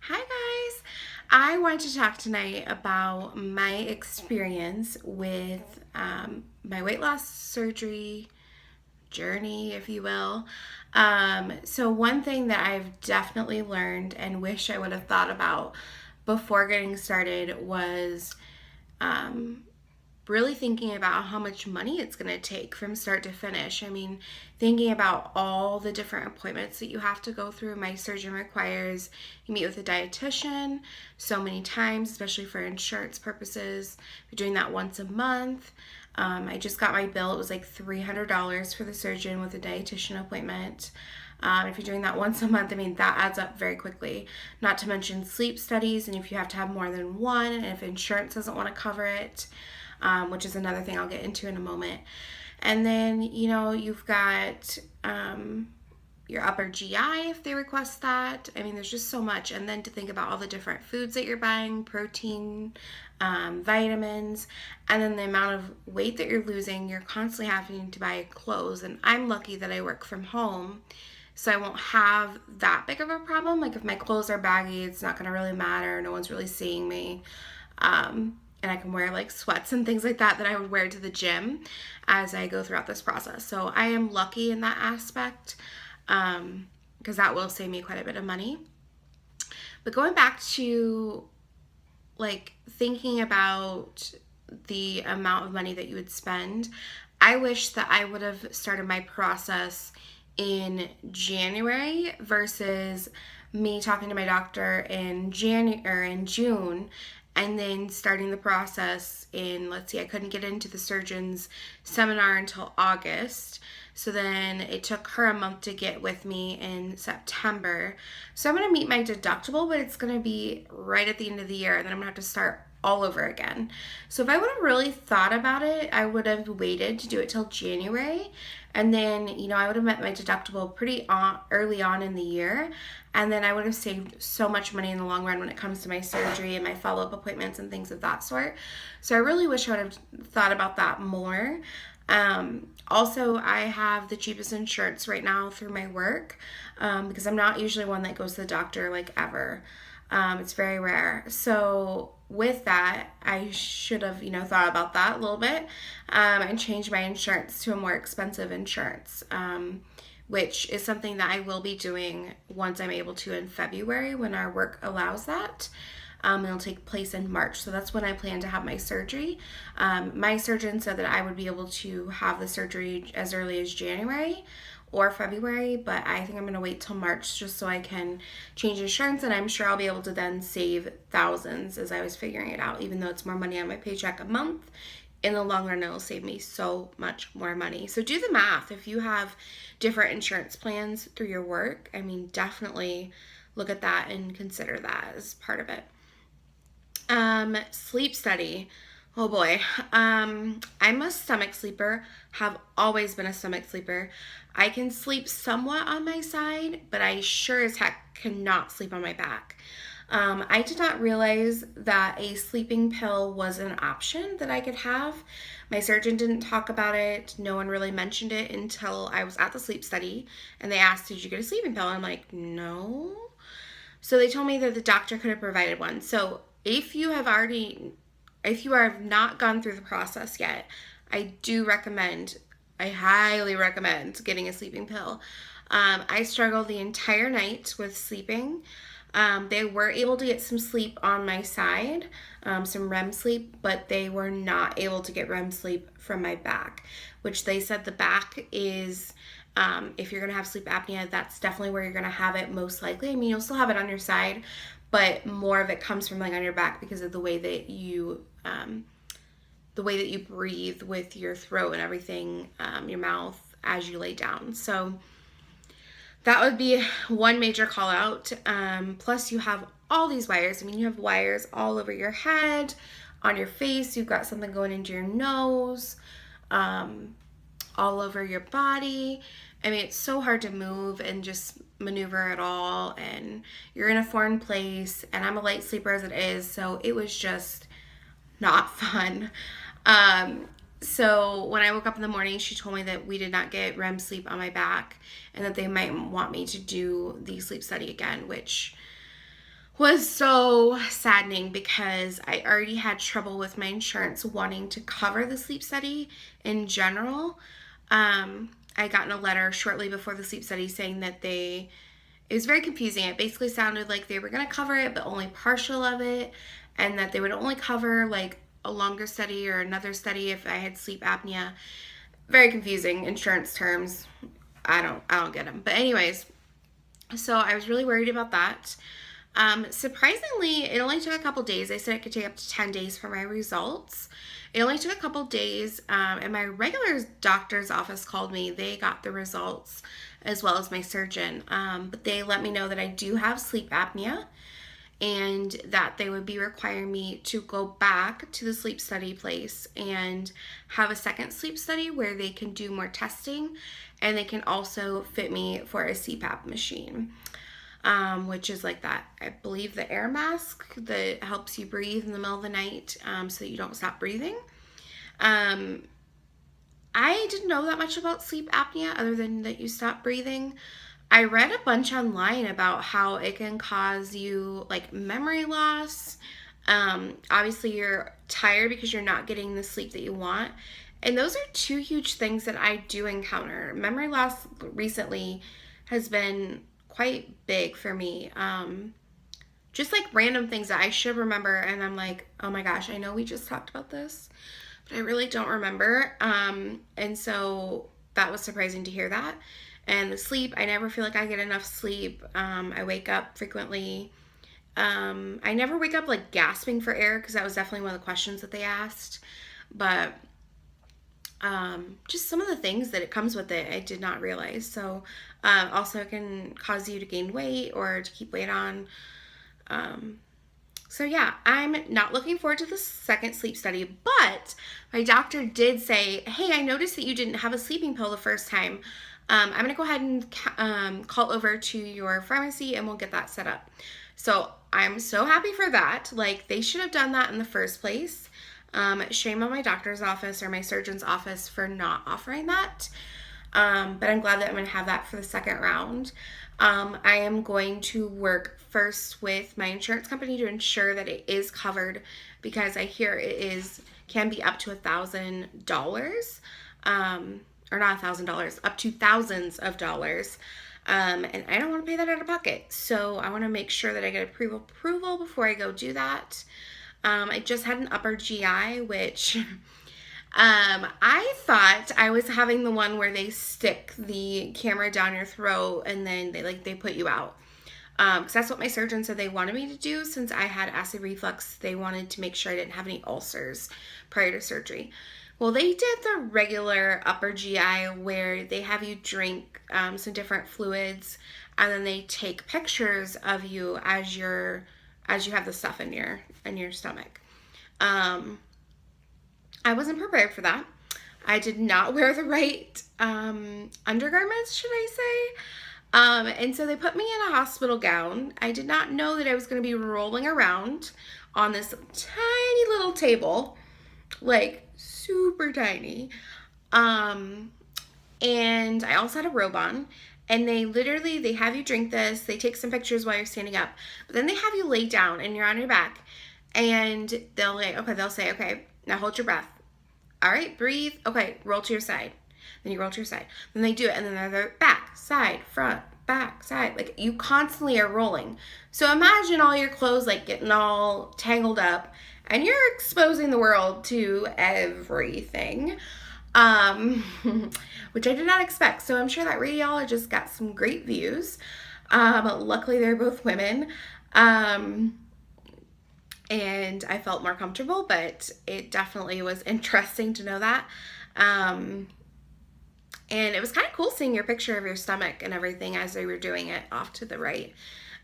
Hi guys! I want to talk tonight about my experience with my weight loss surgery journey, if you will. So, one thing that I've definitely learned and wish I would have thought about before getting started was um, really thinking about how much money it's going to take from start to finish. I mean, thinking about all the different appointments that you have to go through. My surgeon requires you meet with a dietitian so many times, especially for insurance purposes. We're doing that once a month. I just got my bill. It was like $300 for the surgeon with a dietitian appointment. If you're doing that once a month, I mean, that adds up very quickly. Not to mention sleep studies, and if you have to have more than one, and if insurance doesn't want to cover it, which is another thing I'll get into in a moment. And then, you've got your upper GI if they request that. I mean, there's just so much. And then to think about all the different foods that you're buying, protein, vitamins, and then the amount of weight that you're losing, you're constantly having to buy clothes. And I'm lucky that I work from home, so I won't have that big of a problem. Like if my clothes are baggy, it's not going to really matter. No one's really seeing me. And I can wear like sweats and things like that I would wear to the gym as I go throughout this process. So I am lucky in that aspect because that will save me quite a bit of money. But going back to like thinking about the amount of money that you would spend, I wish that I would have started my process in January versus me talking to my doctor in June and then starting the process in, let's see, I couldn't get into the surgeon's seminar until August. So then it took her a month to get with me in September. So I'm going to meet my deductible, but it's going to be right at the end of the year. And then I'm going to have to start all over again. So if I would have really thought about it, I would have waited to do it till January. And then, I would have met my deductible pretty early on in the year. And then I would have saved so much money in the long run when it comes to my surgery and my follow-up appointments and things of that sort. So I really wish I would have thought about that more. Also, I have the cheapest insurance right now through my work because I'm not usually one that goes to the doctor like ever. It's very rare. So with that, I should have, thought about that a little bit and changed my insurance to a more expensive insurance, which is something that I will be doing once I'm able to in February when our work allows that. It'll take place in March, so that's when I plan to have my surgery. My surgeon said that I would be able to have the surgery as early as January or February, but I think I'm going to wait till March just so I can change insurance, and I'm sure I'll be able to then save thousands as I was figuring it out. Even though it's more money on my paycheck a month, in the long run it'll save me so much more money. So do the math. If you have different insurance plans through your work, I mean, definitely look at that and consider that as part of it. Sleep study. Oh boy. I'm a stomach sleeper, have always been a stomach sleeper. I can sleep somewhat on my side, but I sure as heck cannot sleep on my back. I did not realize that a sleeping pill was an option that I could have. My surgeon didn't talk about it. No one really mentioned it until I was at the sleep study and they asked, "Did you get a sleeping pill?" I'm like, "No." So they told me that the doctor could have provided one. So if you have not gone through the process yet, I highly recommend getting a sleeping pill. I struggled the entire night with sleeping. They were able to get some sleep on my side, some REM sleep, but they were not able to get REM sleep from my back, which they said the back is, if you're going to have sleep apnea, that's definitely where you're going to have it most likely. I mean, you'll still have it on your side, but more of it comes from laying on your back because of the way that you breathe with your throat and everything, your mouth as you lay down. So that would be one major call out. Plus you have all these wires. I mean, you have wires all over your head, on your face. You've got something going into your nose, all over your body. I mean, it's so hard to move and just maneuver at all. And you're in a foreign place, and I'm a light sleeper as it is. So it was just not fun. So when I woke up in the morning, she told me that we did not get REM sleep on my back and that they might want me to do the sleep study again, which was so saddening because I already had trouble with my insurance wanting to cover the sleep study in general. I got in a letter shortly before the sleep study saying that it was very confusing. It basically sounded like they were going to cover it, but only partial of it, and that they would only cover like a longer study or another study if I had sleep apnea. Very confusing insurance terms. I don't get them. But anyways, so I was really worried about that. Surprisingly, it only took a couple days. They said it could take up to 10 days for my results. It only took a couple days, and my regular doctor's office called me. They got the results as well as my surgeon. But they let me know that I do have sleep apnea and that they would be requiring me to go back to the sleep study place and have a second sleep study where they can do more testing, and they can also fit me for a CPAP machine. Which is like that, I believe, the air mask that helps you breathe in the middle of the night so that you don't stop breathing. I didn't know that much about sleep apnea other than that you stop breathing. I read a bunch online about how it can cause you like memory loss. Obviously, you're tired because you're not getting the sleep that you want. And those are two huge things that I do encounter. Memory loss recently has been quite big for me. Just like random things that I should remember, and I'm like, oh my gosh, I know we just talked about this, but I really don't remember. And so that was surprising to hear that. And the sleep, I never feel like I get enough sleep. I wake up frequently. I never wake up like gasping for air because that was definitely one of the questions that they asked. But just some of the things that it comes with it, I did not realize. So also it can cause you to gain weight or to keep weight on. So yeah, I'm not looking forward to the second sleep study, but my doctor did say, hey, I noticed that you didn't have a sleeping pill the first time. I'm going to go ahead and call over to your pharmacy and we'll get that set up. So I'm so happy for that. Like, they should have done that in the first place. Shame on my doctor's office or my surgeon's office for not offering that. But I'm glad that I'm going to have that for the second round. I am going to work first with my insurance company to ensure that it is covered because I hear it can be up to $1,000. Or not $1,000, up to thousands of dollars. And I don't want to pay that out of pocket. So I want to make sure that I get approval before I go do that. I just had an upper GI, which I thought I was having the one where they stick the camera down your throat and then they put you out. Because that's what my surgeon said they wanted me to do. Since I had acid reflux, they wanted to make sure I didn't have any ulcers prior to surgery. Well, they did the regular upper GI where they have you drink some different fluids, and then they take pictures of you as you have the stuff in your stomach. I wasn't prepared for that. I did not wear the right undergarments, should I say? And so they put me in a hospital gown. I did not know that I was going to be rolling around on this tiny little table, like super tiny. And I also had a robe on, and they have you drink this, they take some pictures while you're standing up, but then they have you lay down and you're on your back, and they'll say, okay, now hold your breath. All right, breathe. Okay, roll to your side. Then you roll to your side. Then they do it, and then they're back, side, front, back, side. Like, you constantly are rolling. So imagine all your clothes like getting all tangled up, and you're exposing the world to everything, which I did not expect. So I'm sure that radiologist got some great views. Luckily, they're both women. And I felt more comfortable, but it definitely was interesting to know that. And it was kind of cool seeing your picture of your stomach and everything as they were doing it off to the right.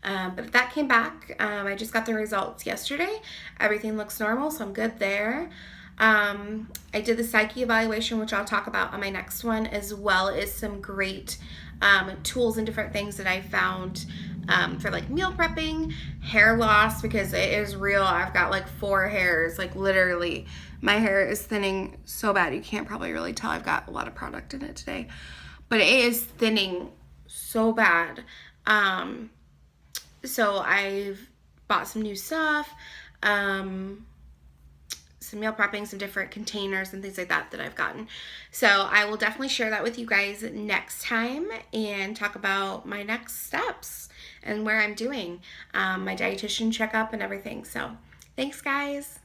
But that came back. I just got the results yesterday. Everything looks normal, so I'm good there. I did the psyche evaluation, which I'll talk about on my next one, as well as some great tools and different things that I found for like meal prepping, hair loss, because it is real. I've got like 4 hairs, like literally my hair is thinning so bad. You can't probably really tell. I've got a lot of product in it today, but it is thinning so bad. So I've bought some new stuff, some meal prepping, some different containers and things like that I've gotten. So I will definitely share that with you guys next time and talk about my next steps and where I'm doing my dietitian checkup and everything. So thanks, guys.